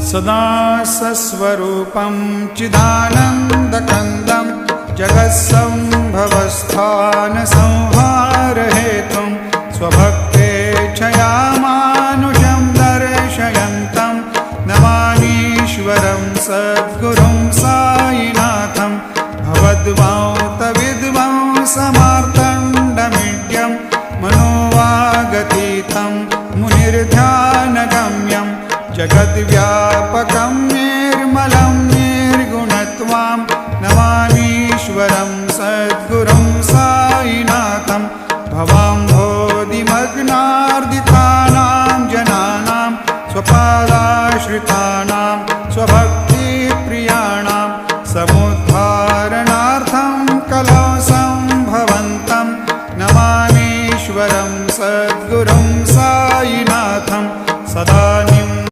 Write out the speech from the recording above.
सदा सस्वरूपं चिदानन्दकन्दं जगत्सम्भवस्थानसंहारहेतुं स्वभक्तेच्छया मानुषं दर्शयन्तं नमामीश्वरं सद्गुरुं साईनाथं भवद्वान्तविद्वं समार्तण्डमीड्यं मनोवागतीतं मुनिर्ध्यानगम्यं जगद्व्यापकं निर्मलं निर्गुणत्वां नमामीश्वरं सद्गुरुं साईनाथं भवाम्भोधिमग्नार्दितानां जनानां स्वपादाश्रितानां स्वभक्तानां